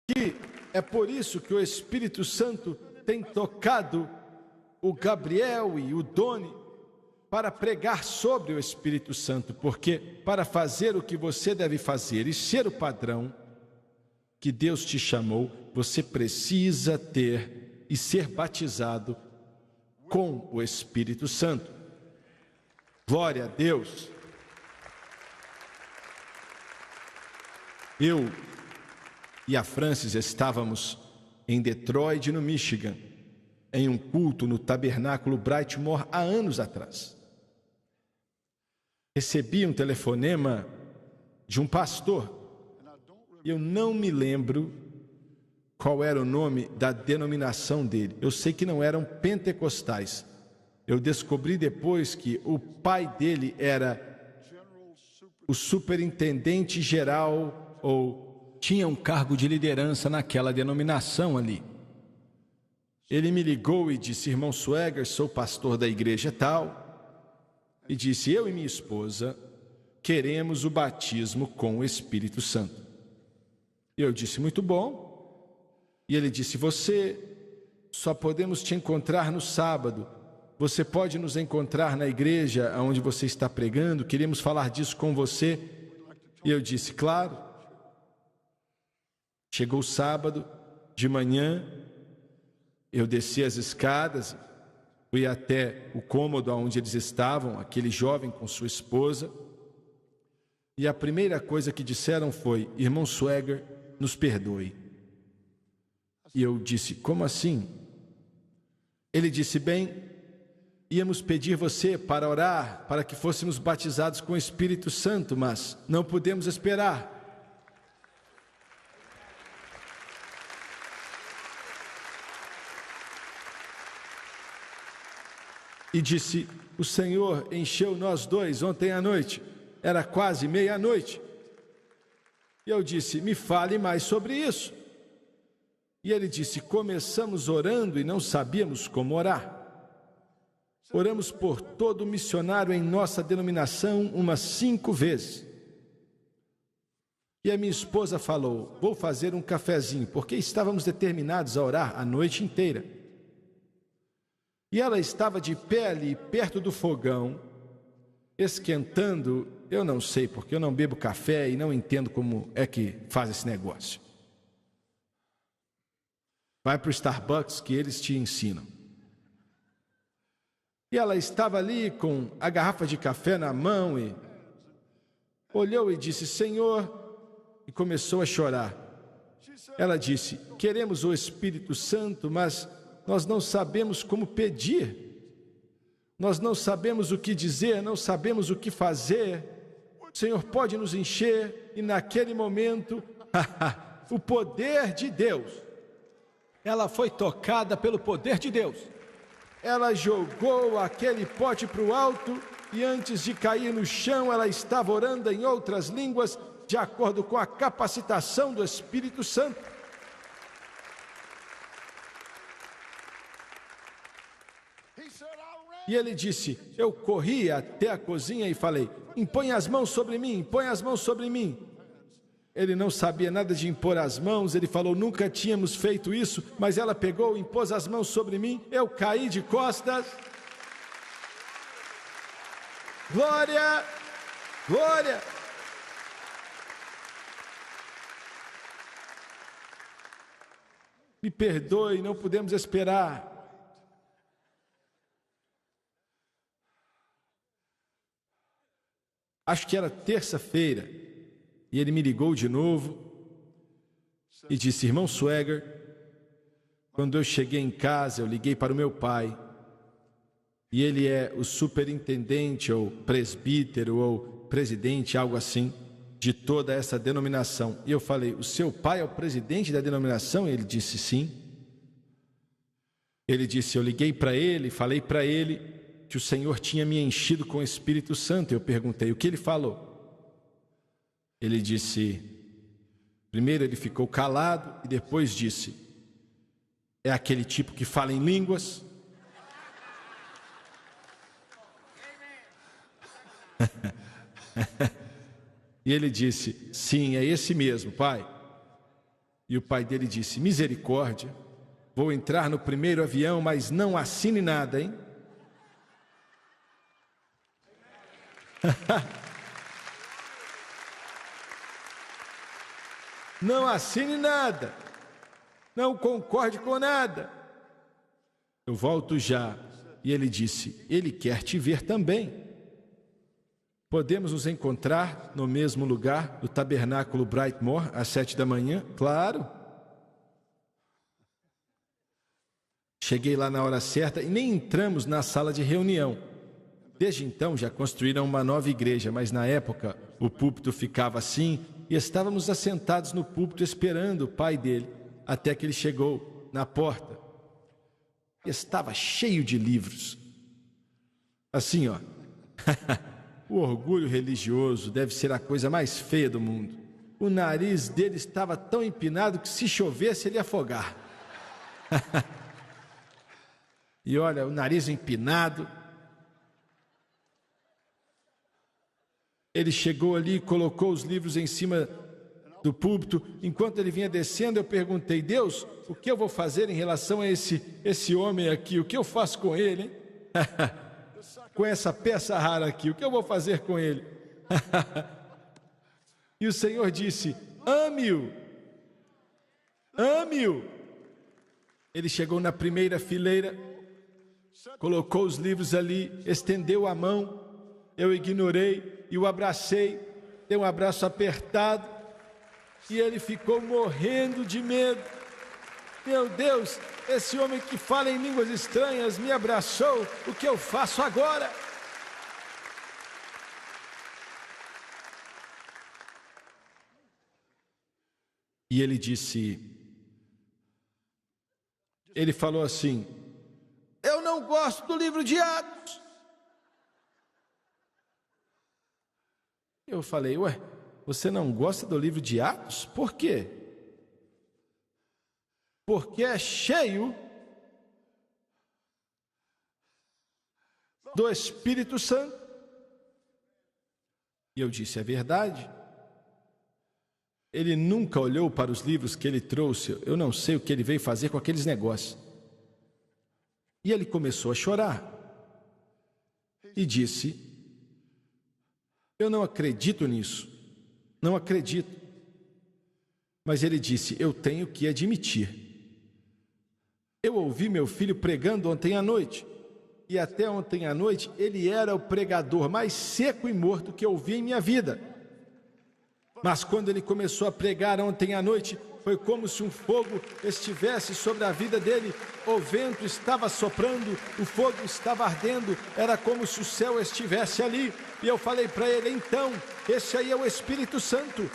que é por isso que o Espírito Santo tem tocado o Gabriel e o Doni para pregar sobre o Espírito Santo, porque para fazer o que você deve fazer e ser o padrão que Deus te chamou, você precisa ter e ser batizado com o Espírito Santo. Glória a Deus. Eu e a Francis estávamos em Detroit, no Michigan, em um culto no Tabernáculo Brightmore há anos atrás. Recebi um telefonema de um pastor. Eu não me lembro qual era o nome da denominação dele. Eu sei que não eram pentecostais. Eu descobri depois que o pai dele era o superintendente geral, ou tinha um cargo de liderança naquela denominação ali. Ele me ligou e disse: irmão Swagger, sou pastor da igreja tal, e disse: eu e minha esposa queremos o batismo com o Espírito Santo. E eu disse: muito bom. E ele disse: você, só podemos te encontrar no sábado. Você pode nos encontrar na igreja onde você está pregando? Queremos falar disso com você. E eu disse: claro. Chegou o sábado, de manhã, eu desci as escadas, fui até o cômodo onde eles estavam, aquele jovem com sua esposa. E a primeira coisa que disseram foi: irmão Swagger, nos perdoe. E eu disse: como assim? Ele disse: bem, íamos pedir você para orar, para que fôssemos batizados com o Espírito Santo, mas não pudemos esperar. E disse: o Senhor encheu nós dois ontem à noite, era quase meia-noite. E eu disse: me fale mais sobre isso. E ele disse: começamos orando e não sabíamos como orar. Oramos por todo missionário em nossa denominação umas 5 vezes. E a minha esposa falou: vou fazer um cafezinho, porque estávamos determinados a orar a noite inteira. E ela estava de pé ali, perto do fogão, esquentando. Eu não sei, porque eu não bebo café e não entendo como é que faz esse negócio. Vai para o Starbucks que eles te ensinam. E ela estava ali com a garrafa de café na mão e olhou e disse: Senhor, e começou a chorar. Ela disse: queremos o Espírito Santo, mas nós não sabemos como pedir. Nós não sabemos o que dizer, não sabemos o que fazer. O Senhor pode nos encher. E naquele momento, o poder de Deus, ela foi tocada pelo poder de Deus. Ela jogou aquele pote para o alto e antes de cair no chão, ela estava orando em outras línguas, de acordo com a capacitação do Espírito Santo. E ele disse: eu corri até a cozinha e falei: impõe as mãos sobre mim, impõe as mãos sobre mim. Ele não sabia nada de impor as mãos, ele falou: nunca tínhamos feito isso, mas ela pegou e impôs as mãos sobre mim, eu caí de costas. Glória, glória. Me perdoe, não pudemos esperar. Acho que era terça-feira, e ele me ligou de novo e disse: irmão Swagger, quando eu cheguei em casa, eu liguei para o meu pai, e ele é o superintendente, ou presbítero, ou presidente, algo assim, de toda essa denominação. E eu falei: o seu pai é o presidente da denominação? Ele disse: sim. Ele disse: eu liguei para ele, falei para ele que o Senhor tinha me enchido com o Espírito Santo. Eu perguntei: o que ele falou? Ele disse, primeiro ele ficou calado e depois disse: é aquele tipo que fala em línguas? E ele disse: sim, é esse mesmo, pai. E o pai dele disse: misericórdia, vou entrar no primeiro avião, mas não assine nada, hein? Não assine nada, não concorde com nada. Eu volto já. E ele disse: ele quer te ver também. Podemos nos encontrar no mesmo lugar do tabernáculo Brightmoor às 7 da manhã? Claro. Cheguei lá na hora certa e nem entramos na sala de reunião. Desde então já construíram uma nova igreja, mas na época o púlpito ficava assim e estávamos assentados no púlpito esperando o pai dele, até que ele chegou na porta. Estava cheio de livros. Assim, ó. O orgulho religioso deve ser a coisa mais feia do mundo. O nariz dele estava tão empinado que se chovesse ele ia afogar. E olha, o nariz empinado. Ele chegou ali e colocou os livros em cima do púlpito. Enquanto ele vinha descendo, eu perguntei: Deus, o que eu vou fazer em relação a esse homem aqui? O que eu faço com ele, hein? Com essa peça rara aqui, o que eu vou fazer com ele? E o Senhor disse: ame-o, ame-o. Ele chegou na primeira fileira, colocou os livros ali, estendeu a mão, eu ignorei e o abracei, dei um abraço apertado, e ele ficou morrendo de medo. Meu Deus, esse homem que fala em línguas estranhas me abraçou, o que eu faço agora? E ele disse, ele falou assim: eu não gosto do livro de Atos. Eu falei: ué, você não gosta do livro de Atos? Por quê? Porque é cheio do Espírito Santo. E eu disse: é verdade. Ele nunca olhou para os livros que ele trouxe. Eu não sei o que ele veio fazer com aqueles negócios. E ele começou a chorar. E disse: eu não acredito nisso. Não acredito. Mas ele disse: eu tenho que admitir. Eu ouvi meu filho pregando ontem à noite. E até ontem à noite ele era o pregador mais seco e morto que eu vi em minha vida. Mas quando ele começou a pregar ontem à noite, foi como se um fogo estivesse sobre a vida dele. O vento estava soprando, o fogo estava ardendo, era como se o céu estivesse ali. E eu falei para ele: então, esse aí é o Espírito Santo.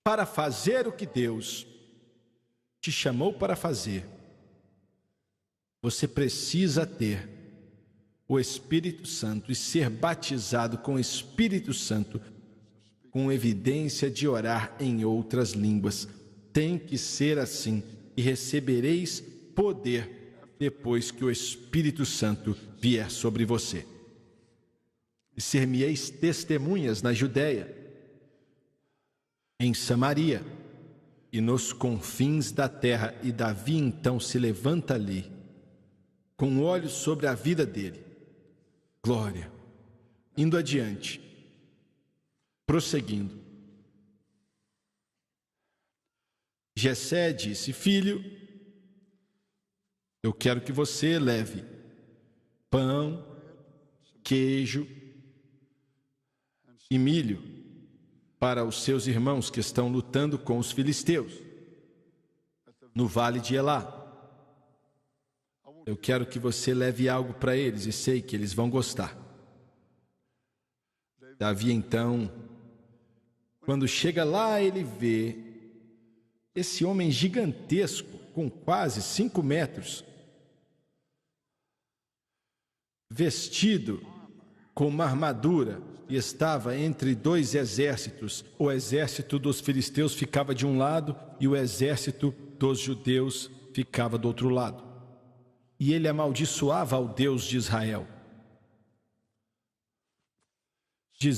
Para fazer o que Deus te chamou para fazer, você precisa ter o Espírito Santo e ser batizado com o Espírito Santo, com evidência de orar em outras línguas. Tem que ser assim, e recebereis poder depois que o Espírito Santo vier sobre você. E ser-me-eis testemunhas na Judéia, em Samaria e nos confins da terra. E Davi então se levanta ali, com olhos sobre a vida dele. Glória. Indo adiante, prosseguindo. Jessé disse: filho, eu quero que você leve pão, queijo e milho para os seus irmãos que estão lutando com os filisteus no vale de Elá. Eu quero que você leve algo para eles e sei que eles vão gostar. Davi então, quando chega lá, ele vê esse homem gigantesco, com quase 5 metros, vestido com uma armadura, e estava entre 2 exércitos. O exército dos filisteus ficava de um lado e o exército dos judeus ficava do outro lado. E ele amaldiçoava ao Deus de Israel.